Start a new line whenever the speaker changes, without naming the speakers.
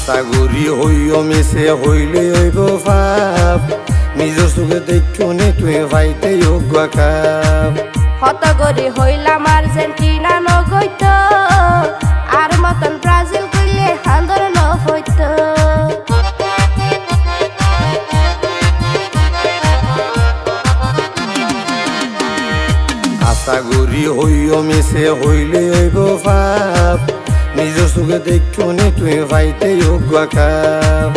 আশাগুড়ি হইও মিশে হইলে হইব ভাব নিজের চোখে দেখো নি তুই ভাইতে যোগ্য কাপ
হতগরি হইলাম আর্জেন্টিনা নগৈত আর মতন ব্রাজিল কইলে হান্দর নহইত
আশাগুড়ি হইও মিশে হইলে হইব ভাব নিজের চোখে দেখো নি তুই ভাইতে যোগ্য কাপ